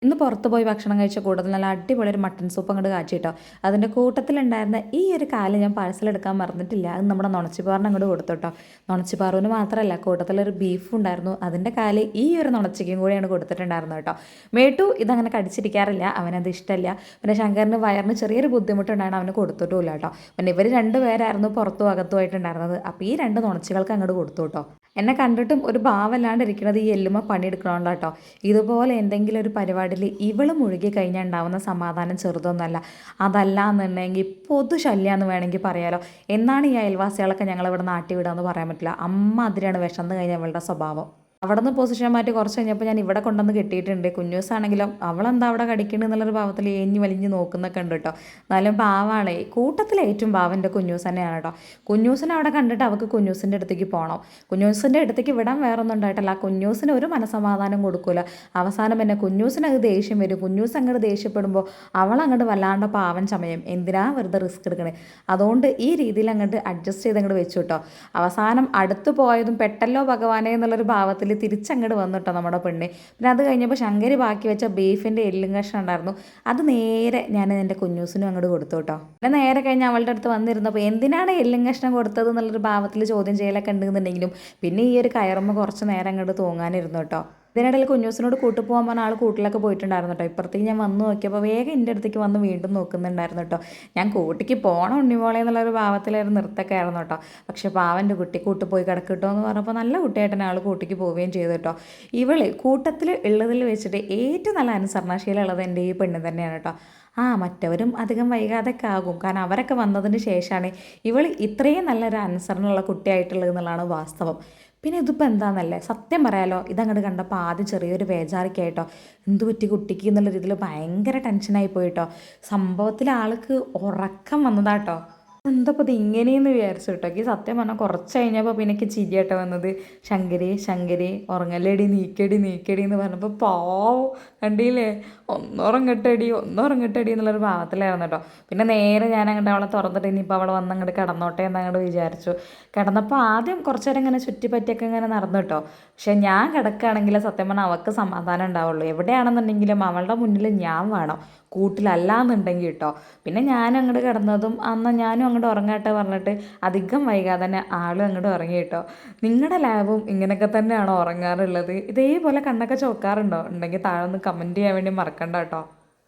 ഇന്ന് പുറത്ത് പോയി ഭക്ഷണം കഴിച്ച കൂട്ടത്തിൽ നല്ല അടിപൊളി ഒരു മട്ടൻ സൂപ്പ് അങ്ങോട്ട് കാച്ചി കേട്ടോ. അതിൻ്റെ കൂട്ടത്തിലുണ്ടായിരുന്ന ഈ ഒരു കാല് ഞാൻ പാഴ്സലെടുക്കാൻ മറന്നിട്ടില്ല. അത് നമ്മുടെ നുണച്ചിപ്പാറിന് അങ്ങോട്ട് കൊടുത്തു കേട്ടോ. നുണച്ചിപ്പാറുവിന് മാത്രമല്ല, കൂട്ടത്തിലൊരു ബീഫും ഉണ്ടായിരുന്നു. അതിൻ്റെ കാല് ഈ ഒരു നുണച്ചിക്കും കൂടിയാണ് കൊടുത്തിട്ടുണ്ടായിരുന്നത് കേട്ടോ. മേട്ടു ഇതങ്ങനെ കടിച്ചിരിക്കാറില്ല, അവനത് ഇഷ്ടമല്ല. പിന്നെ ശങ്കറിന് വയറിന് ചെറിയൊരു ബുദ്ധിമുട്ടുണ്ടായിരുന്നു, അവന് കൊടുത്തിട്ടുമില്ല കേട്ടോ. പിന്നെ ഇവർ രണ്ടുപേരായിരുന്നു പുറത്തും അകത്തുമായിട്ടുണ്ടായിരുന്നത്. അപ്പോൾ ഈ രണ്ട് നുണച്ചികൾക്ക് അങ്ങോട്ട് കൊടുത്തു കേട്ടോ. എന്നെ കണ്ടിട്ടും ഒരു ഭാവമല്ലാണ്ടിരിക്കുന്നത് ഈ എല്ലുമ്മ പണിയെടുക്കണോണ്ടോ കേട്ടോ. ഇതുപോലെ എന്തെങ്കിലും ഒരു പരിപാടിയിൽ ഇവള് മുഴുകി കഴിഞ്ഞാൽ ഉണ്ടാവുന്ന സമാധാനം ചെറുതൊന്നുമല്ല. അതല്ല എന്നുണ്ടെങ്കിൽ പൊതുശല്യാന്ന് വേണമെങ്കിൽ പറയാലോ. എന്നാണ് ഈ അയൽവാസികളൊക്കെ ഞങ്ങളിവിടെ നാട്ടി വിടാമെന്ന് പറയാൻ പറ്റില്ല. അമ്മ അതിലാണ് വിശന്ന് കഴിഞ്ഞാൽ അവളുടെ സ്വഭാവം. അവിടെ നിന്ന് പൊസിഷൻ മാറ്റി കുറച്ച് കഴിഞ്ഞപ്പോൾ ഞാൻ ഇവിടെ കൊണ്ടുവന്ന് കെട്ടിയിട്ടുണ്ട്. കുഞ്ഞൂസാണെങ്കിലും അവളെന്താ അവിടെ കടിക്കുന്നത് എന്നുള്ളൊരു ഭാവത്തിൽ ഏഞ്ഞ് വലിഞ്ഞ് നോക്കുന്നൊക്കെ ഉണ്ട് കേട്ടോ. എന്നാലും പാവാണേ, കൂട്ടത്തിലെ ഏറ്റവും പാവം എൻ്റെ കുഞ്ഞൂസ് തന്നെയാണ് കേട്ടോ. കുഞ്ഞൂസിനെ അവിടെ കണ്ടിട്ട് അവൾക്ക് കുഞ്ഞൂസിൻ്റെ അടുത്തേക്ക് പോകണം. കുഞ്ഞൂസിൻ്റെ അടുത്തേക്ക് വിടാൻ വേറെ ഒന്നും ഉണ്ടായിട്ടല്ല, കുഞ്ഞൂസിന് ഒരു മനസമാധാനം കൊടുക്കില്ല. അവസാനം പിന്നെ കുഞ്ഞൂസിന് അത് ദേഷ്യം വരും. കുഞ്ഞൂസ് അങ്ങോട്ട് ദേഷ്യപ്പെടുമ്പോൾ അവളങ്ങോട്ട് വല്ലാണ്ട് പാവൻ ചമയം. എന്തിനാ വെറുതെ റിസ്ക് എടുക്കണേ. അതുകൊണ്ട് ഈ രീതിയിൽ അങ്ങോട്ട് അഡ്ജസ്റ്റ് ചെയ്ത് അങ്ങോട്ട് വെച്ചു കേട്ടോ. അവസാനം അടുത്ത് പോയതും പെട്ടല്ലോ ഭഗവാനെ എന്നുള്ളൊരു ഭാവത്തിൽ തിരിച്ചങ്ങോട്ട് വന്നിട്ടോ നമ്മുടെ പെണ്ണ്. പിന്നെ അത് കഴിഞ്ഞപ്പോൾ ശങ്കരി ബാക്കി വെച്ച ബീഫിൻ്റെ എല്ലും കഷ്ണം ഉണ്ടായിരുന്നു. അത് നേരെ ഞാൻ എൻ്റെ കുഞ്ഞൂസിനും അങ്ങോട്ട് കൊടുത്തു കേട്ടോ. പിന്നെ നേരെ കഴിഞ്ഞ് അവളുടെ അടുത്ത് വന്നിരുന്നപ്പോൾ എന്തിനാണ് എല്ലും കഷ്ണം കൊടുത്തത് എന്നുള്ളൊരു ഭാവത്തിൽ ചോദ്യം ചെയ്യലൊക്കെ ഉണ്ടെന്നുണ്ടെങ്കിലും പിന്നെ ഈ ഒരു കയറുമ്പോൾ കുറച്ച് നേരം അങ്ങോട്ട് തൂങ്ങാനിരുന്നു കേട്ടോ. ഇതിനിടയിൽ കുഞ്ഞൂസിനോട് കൂട്ടുപോകാൻ പറഞ്ഞ ആൾ കൂട്ടിലൊക്കെ പോയിട്ടുണ്ടായിരുന്നു കേട്ടോ. ഇപ്പുറത്തേക്ക് ഞാൻ വന്ന് നോക്കിയപ്പോൾ വേഗം എൻ്റെ അടുത്തേക്ക് വന്ന് വീണ്ടും നോക്കുന്നുണ്ടായിരുന്നു കേട്ടോ. ഞാൻ കൂട്ടിക്ക് പോകണം ഉണ്ണിമോളെ എന്നുള്ളൊരു ഭാവത്തിലൊരു നൃത്തമൊക്കെ ആയിരുന്നു കേട്ടോ. പക്ഷേ പാവൻ്റെ കുട്ടി കൂട്ട് പോയി കിടക്കിട്ടോ എന്ന് പറഞ്ഞപ്പോൾ നല്ല കുട്ടിയായിട്ട് ആൾ കൂട്ടിക്ക് പോവുകയും ചെയ്തു കേട്ടോ. ഇവള് കൂട്ടത്തിൽ ഉള്ളതിൽ വെച്ചിട്ട് ഏറ്റവും നല്ല അനുസരണശീലം ഉള്ളത് എൻ്റെ ഈ പെണ്ണ് തന്നെയാണ് കേട്ടോ. മറ്റവരും അധികം വൈകാതൊക്കെ ആകും, കാരണം അവരൊക്കെ വന്നതിന് ശേഷമാണ് ഇവൾ ഇത്രയും നല്ലൊരു അനുസരണമുള്ള കുട്ടിയായിട്ടുള്ളത് എന്നുള്ളതാണ് വാസ്തവം. പിന്നെ ഇതിപ്പോൾ എന്താണെന്നല്ലേ സത്യം പറയാലോ, ഇതങ്ങോട്ട് കണ്ടപ്പോൾ ആദ്യം ചെറിയൊരു ബേജാറൊക്കെ എന്ത് പറ്റി കുട്ടിക്ക് എന്നുള്ള രീതിയിൽ ഭയങ്കര ടെൻഷനായി പോയിട്ടോ. സംഭവത്തിൽ ആൾക്ക് ഉറക്കം വന്നതാട്ടോ. എന്തപ്പോൾ ഇത് ഇങ്ങനെയെന്ന് വിചാരിച്ചു കേട്ടോ. ഈ സത്യം പറഞ്ഞാൽ കുറച്ച് കഴിഞ്ഞപ്പോൾ പിന്നെ എനിക്ക് ചിരിയാട്ടോ വന്നത്. ശങ്കരി ശങ്കരി ഉറങ്ങല്ലേടി, നീക്കടി എന്ന് പറഞ്ഞപ്പോൾ പാവം കണ്ടില്ലേ, ഒന്നുറങ്ങട്ടടി എന്നുള്ളൊരു ഭാവത്തിലായിരുന്നു കേട്ടോ. പിന്നെ നേരെ ഞാൻ അങ്ങോട്ട് അവളെ തുറന്നിട്ട് ഇനിയിപ്പോൾ അവൾ വന്ന് അങ്ങോട്ട് കിടന്നോട്ടെ എന്നങ്ങോട്ട് വിചാരിച്ചു. കിടന്നപ്പോൾ ആദ്യം കുറച്ച് നേരം ഇങ്ങനെ ചുറ്റിപ്പറ്റിയൊക്കെ ഇങ്ങനെ നടന്നു കേട്ടോ. പക്ഷെ ഞാൻ കിടക്കുകയാണെങ്കിൽ സത്യം പറഞ്ഞാൽ അവൾക്ക് സമാധാനം ഉണ്ടാവുള്ളൂ. എവിടെയാണെന്നുണ്ടെങ്കിലും അവളുടെ മുന്നിൽ ഞാൻ വേണം, കൂട്ടിലല്ല എന്നുണ്ടെങ്കിൽ കേട്ടോ. പിന്നെ ഞാനും അങ്ങോട്ട് കിടന്നതും അന്ന് ഞാനും അങ്ങോട്ട് ഉറങ്ങാട്ടെ പറഞ്ഞിട്ട് അധികം വൈകാതെ തന്നെ ആളും അങ്ങോട്ട് ഉറങ്ങി കേട്ടോ. നിങ്ങളുടെ ലാബും ഇങ്ങനെയൊക്കെ തന്നെയാണോ ഉറങ്ങാറുള്ളത്? ഇതേപോലെ കണ്ണൊക്കെ ചോക്കാറുണ്ടോ? ഉണ്ടെങ്കിൽ താഴെ ഒന്ന് കമൻറ്റ് ചെയ്യാൻ വേണ്ടി മറക്കണ്ട കേട്ടോ.